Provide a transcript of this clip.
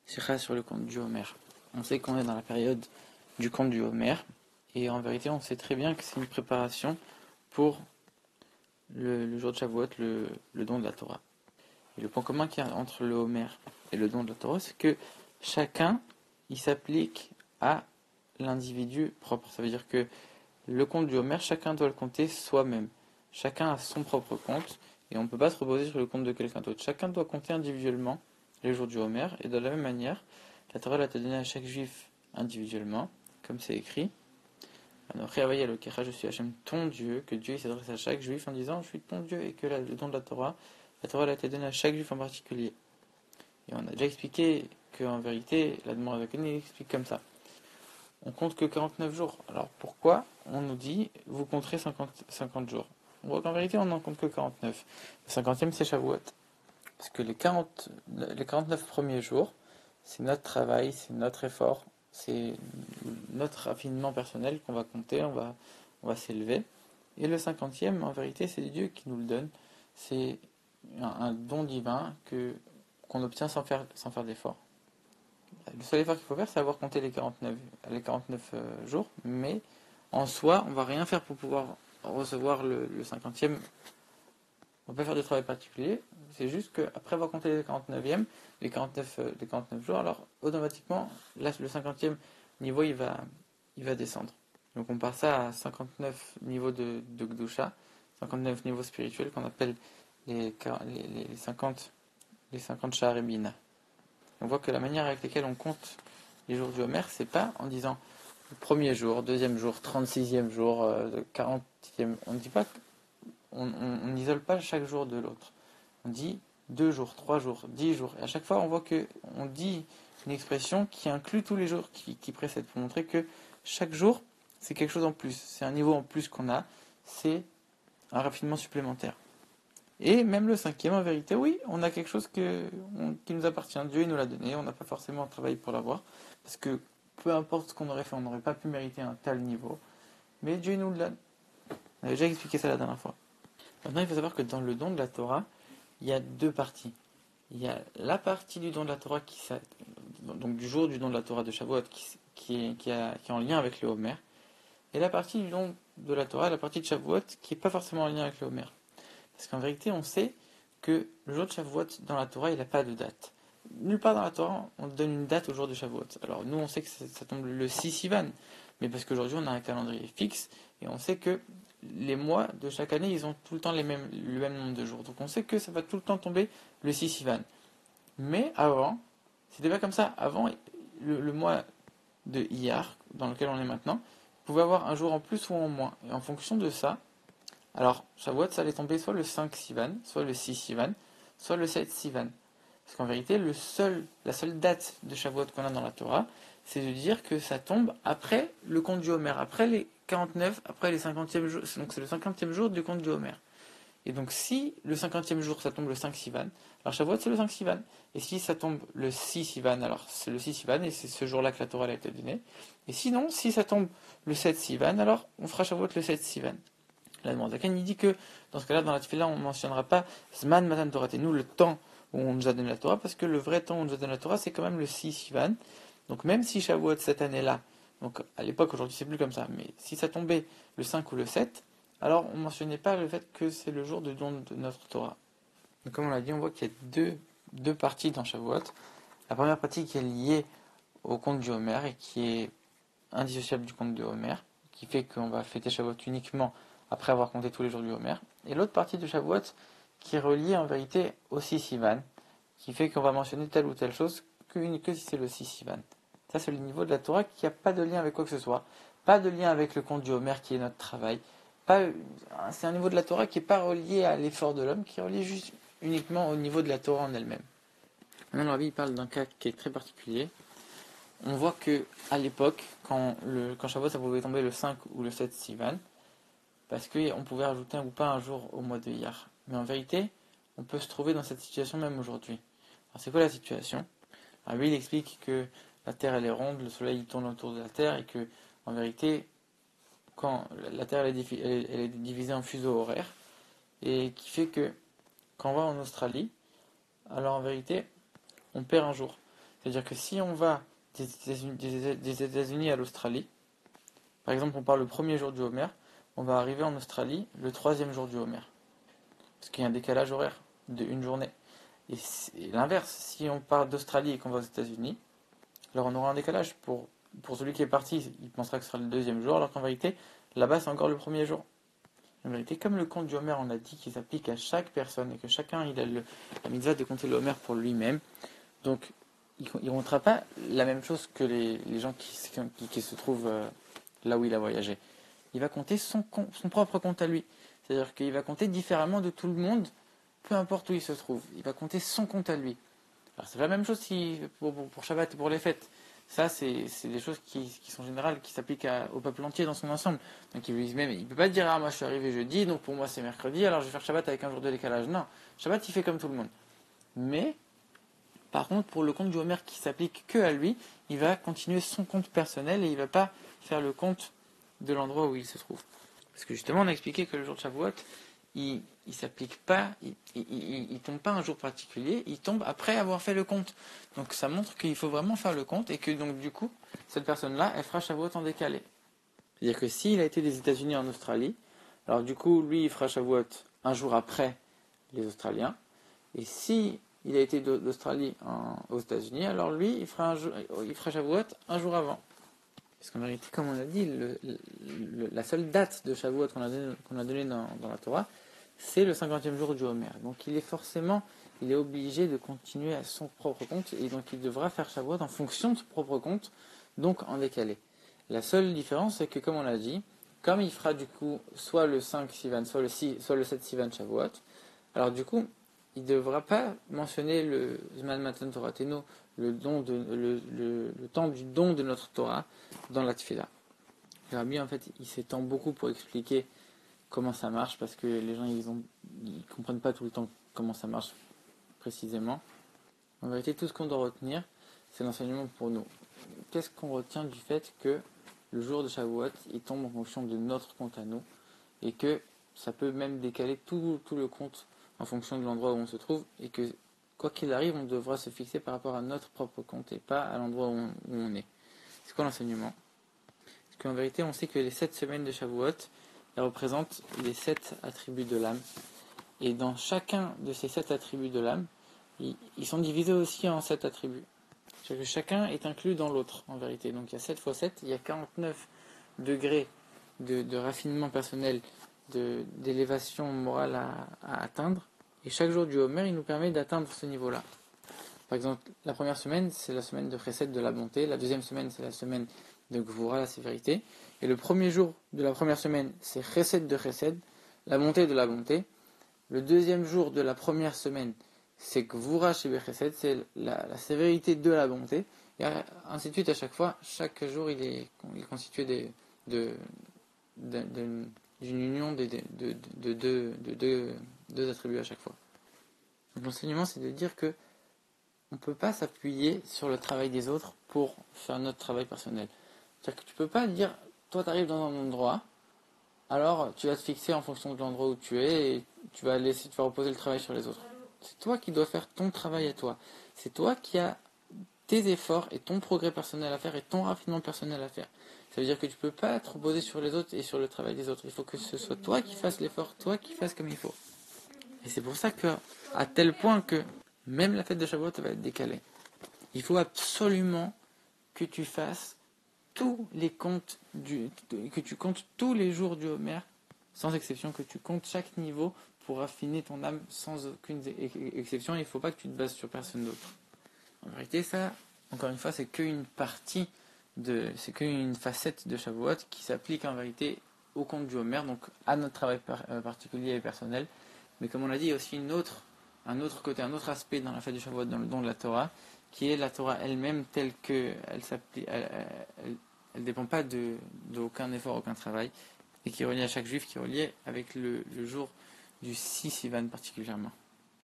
Sikha sur le compte du Homer. On sait qu'on est dans la période du compte du Homer, et en vérité, on sait très bien que c'est une préparation pour le jour de Shavuot, le don de la Torah. Et le point commun qu'il y a entre le Homer et le don de la Torah, c'est que chacun, il s'applique à l'individu propre. Ça veut dire que le compte du Homer, chacun doit le compter soi-même. Chacun a son propre compte, et on ne peut pas se reposer sur le compte de quelqu'un d'autre. Chacun doit compter individuellement les jours du Homer, et de la même manière, la Torah l'a donné à chaque juif individuellement, comme c'est écrit. Je suis Hachem, ton Dieu, que Dieu s'adresse à chaque juif en disant je suis ton Dieu, et que le don de la Torah a été donnée à chaque juif en particulier. Et on a déjà expliqué qu'en vérité, la demande de explique comme ça. On compte que 49 jours. Alors pourquoi on nous dit vous compterez 50 jours? On voit qu'en vérité on n'en compte que 49. Le 50e c'est Shavuot. Parce que les 49 premiers jours, c'est notre travail, c'est notre effort, c'est notre raffinement personnel qu'on va compter, on va s'élever. Et le 50e, en vérité, c'est Dieu qui nous le donne. C'est un don divin qu'on obtient sans faire d'effort. Le seul effort qu'il faut faire, c'est avoir compté les 49 jours, mais en soi, on va rien faire pour pouvoir recevoir le 50e. On va pas faire de travail particulier, c'est juste qu'après avoir compté les 49e, les 49 jours, alors automatiquement, là, le 50e niveau, il va descendre. Donc on passe ça à 59 niveaux de Gdusha, 59 niveaux spirituels qu'on appelle les 50 Sha'ar Bina. On voit que la manière avec laquelle on compte les jours du Homer, c'est pas en disant le premier jour, deuxième jour, 36e jour, 40e. On ne dit pas, on n'isole pas chaque jour de l'autre. On dit 2 jours, 3 jours, 10 jours. Et à chaque fois, on voit qu'on dit une expression qui inclut tous les jours qui précèdent, pour montrer que chaque jour, c'est quelque chose en plus. C'est un niveau en plus qu'on a. C'est un raffinement supplémentaire. Et même le 5e, en vérité, oui, on a quelque chose qui nous appartient. Dieu il nous l'a donné, on n'a pas forcément travaillé pour l'avoir, parce que peu importe ce qu'on aurait fait, on n'aurait pas pu mériter un tel niveau. Mais Dieu il nous le donne. On avait déjà expliqué ça la dernière fois. Maintenant, il faut savoir que dans le don de la Torah, il y a deux parties. Il y a la partie du don de la Torah, donc du jour du don de la Torah de Shavuot, qui est en lien avec le Homer, et la partie du don de la Torah, la partie de Shavuot, qui n'est pas forcément en lien avec le Homer. Parce qu'en vérité, on sait que le jour de Shavuot, dans la Torah, il n'a pas de date. Nulle part dans la Torah, on donne une date au jour de Shavuot. Alors nous, on sait que ça tombe le 6 Sivan, mais parce qu'aujourd'hui, on a un calendrier fixe, et on sait que les mois de chaque année, ils ont tout le temps le même nombre de jours. Donc on sait que ça va tout le temps tomber le 6 Sivan. Mais avant, c'était pas comme ça. Avant, le mois de Iyar, dans lequel on est maintenant, pouvait avoir un jour en plus ou en moins. Et en fonction de ça, alors, Shavuot, ça allait tomber soit le 5 Sivan, soit le 6 Sivan, soit le 7 Sivan. Parce qu'en vérité, la seule date de Shavuot qu'on a dans la Torah, c'est de dire que ça tombe après le compte du Homer, après les 49, après les 50e jours. Donc c'est le 50e jour du compte du Homer. Et donc si le 50e jour, ça tombe le 5 Sivan, alors Shavuot, c'est le 5 Sivan. Et si ça tombe le 6 Sivan, alors c'est le 6 Sivan, et c'est ce jour-là que la Torah a été donnée. Et sinon, si ça tombe le 7 Sivan, alors on fera Shavuot le 7 Sivan. La demande. Il dit que dans ce cas-là, dans la Tefila, on ne mentionnera pas Zman Matan Torah, nous le temps où on nous a donné la Torah, parce que le vrai temps où on nous a donné la Torah, c'est quand même le 6 Sivan. Donc même si Shavuot cette année-là, donc à l'époque, aujourd'hui c'est plus comme ça, mais si ça tombait le 5 ou le 7, alors on ne mentionnait pas le fait que c'est le jour de don de notre Torah. Donc comme on l'a dit, on voit qu'il y a deux parties dans Shavuot. La première partie qui est liée au compte du Homer et qui est indissociable du compte de Homer, qui fait qu'on va fêter Shavuot uniquement après avoir compté tous les jours du Homer, et l'autre partie de Shavuot qui est reliée en vérité au 6 Sivan, qui fait qu'on va mentionner telle ou telle chose que si c'est le 6 Sivan. Ça c'est le niveau de la Torah qui n'a pas de lien avec quoi que ce soit, pas de lien avec le compte du Homer qui est notre travail, c'est un niveau de la Torah qui n'est pas relié à l'effort de l'homme, qui est relié juste uniquement au niveau de la Torah en elle-même. Maintenant, la Rabbi parle d'un cas qui est très particulier. On voit que à l'époque, quand Shavuot ça pouvait tomber le 5 ou le 7 Sivan, parce qu'on pouvait rajouter un ou pas un jour au mois de Iyar. Mais en vérité, on peut se trouver dans cette situation même aujourd'hui. Alors c'est quoi la situation? Alors lui, il explique que la Terre elle est ronde, le Soleil il tourne autour de la Terre, et que en vérité, quand la Terre elle est divisée en fuseaux horaires, et qui fait que quand on va en Australie, alors en vérité, on perd un jour. C'est-à-dire que si on va des États-Unis à l'Australie, par exemple on part le premier jour du Homer, on va arriver en Australie le troisième jour du Homer. Parce qu'il y a un décalage horaire d'une journée. Et l'inverse, si on part d'Australie et qu'on va aux États-Unis, alors on aura un décalage. Pour celui qui est parti, il pensera que ce sera le deuxième jour, alors qu'en vérité, là-bas c'est encore le premier jour. En vérité, comme le compte du Homer, on a dit qu'il s'applique à chaque personne et que chacun il a la mitzvah de compter le Homer pour lui-même, donc il ne comptera pas la même chose que les gens qui se trouvent là où il a voyagé. Il va compter son propre compte à lui. C'est-à-dire qu'il va compter différemment de tout le monde, peu importe où il se trouve. Il va compter son compte à lui. Alors c'est la même chose pour Shabbat et pour les fêtes. Ça, c'est des choses qui sont générales, qui s'appliquent au peuple entier dans son ensemble. Donc il ne peut pas dire, ah moi je suis arrivé jeudi, donc pour moi c'est mercredi, alors je vais faire Shabbat avec un jour de décalage. Non, Shabbat il fait comme tout le monde. Mais, par contre, pour le compte du Homer qui s'applique que à lui, il va continuer son compte personnel et il ne va pas faire le compte de l'endroit où il se trouve. Parce que justement, on a expliqué que le jour de Shavuot, il s'applique pas, il tombe pas un jour particulier, il tombe après avoir fait le compte. Donc ça montre qu'il faut vraiment faire le compte et que donc du coup, cette personne-là, elle fera Shavuot en décalé. C'est-à-dire que s'il a été des États-Unis en Australie, alors du coup, lui, il fera Shavuot un jour après les Australiens. Et si il a été d'Australie aux États-Unis, alors lui, il fera Shavuot un jour avant. Parce qu'en vérité, comme on a dit, la seule date de Shavuot qu'on a donné dans la Torah, c'est le 50e jour du Homer. Donc il est obligé de continuer à son propre compte, et donc il devra faire Shavuot en fonction de son propre compte, donc en décalé. La seule différence, c'est que comme on l'a dit, comme il fera du coup soit le 5 Sivan, soit le 7 Sivan Shavuot, alors du coup, il ne devra pas mentionner le Zman Matan Torateno, le temps du don de notre Torah dans la Tfila. Le Rabbi, en fait, il s'étend beaucoup pour expliquer comment ça marche, parce que les gens, ils comprennent pas tout le temps comment ça marche précisément. En vérité, tout ce qu'on doit retenir, c'est l'enseignement pour nous. Qu'est-ce qu'on retient du fait que le jour de Shavuot, il tombe en fonction de notre compte à nous, et que ça peut même décaler tout le compte en fonction de l'endroit où on se trouve, et que quoi qu'il arrive, on devra se fixer par rapport à notre propre compte et pas à l'endroit où on est. C'est quoi l'enseignement? Parce qu'en vérité, on sait que les 7 semaines de Shavuot, elles représentent les 7 attributs de l'âme. Et dans chacun de ces 7 attributs de l'âme, ils sont divisés aussi en 7 attributs. C'est-à-dire que chacun est inclus dans l'autre, en vérité. Donc il y a 7 fois 7, il y a 49 degrés de raffinement personnel, d'élévation morale à atteindre. Et chaque jour du Homer, il nous permet d'atteindre ce niveau-là. Par exemple, la première semaine, c'est la semaine de Chesed, de la bonté. La deuxième semaine, c'est la semaine de Gvura, la sévérité. Et le premier jour de la première semaine, c'est Chesed de Chesed, la bonté de la bonté. Le deuxième jour de la première semaine, c'est Gvura Shebe Chesed, c'est la sévérité de la bonté. Et ainsi de suite, à chaque fois, chaque jour, il est constitué d'une union de deux attributs à chaque fois. Donc l'enseignement, c'est de dire que on ne peut pas s'appuyer sur le travail des autres pour faire notre travail personnel. C'est-à-dire que tu ne peux pas dire, toi tu arrives dans un endroit, alors tu vas te fixer en fonction de l'endroit où tu es et tu vas reposer le travail sur les autres. C'est toi qui dois faire ton travail à toi. C'est toi qui as tes efforts et ton progrès personnel à faire et ton raffinement personnel à faire. Ça veut dire que tu ne peux pas te reposer sur les autres et sur le travail des autres. Il faut que ce soit toi qui fasses l'effort, toi qui fasses comme il faut. Et c'est pour ça à tel point que même la fête de Shavuot va être décalée. Il faut absolument que tu fasses tous les comptes que tu comptes tous les jours du Homer, sans exception, que tu comptes chaque niveau pour affiner ton âme sans aucune exception. Il ne faut pas que tu te bases sur personne d'autre. En vérité, ça, encore une fois, c'est qu'une partie c'est qu'une facette de Shavuot qui s'applique en vérité au compte du Homer, donc à notre travail particulier et personnel. Mais comme on l'a dit, il y a aussi un autre côté, un autre aspect dans la fête de Shavuot, dans le don de la Torah, qui est la Torah elle-même telle qu'elle s'applique, elle dépend pas d'aucun effort, aucun travail, et qui est reliée à chaque juif, qui est reliée avec le jour du 6 Sivan particulièrement.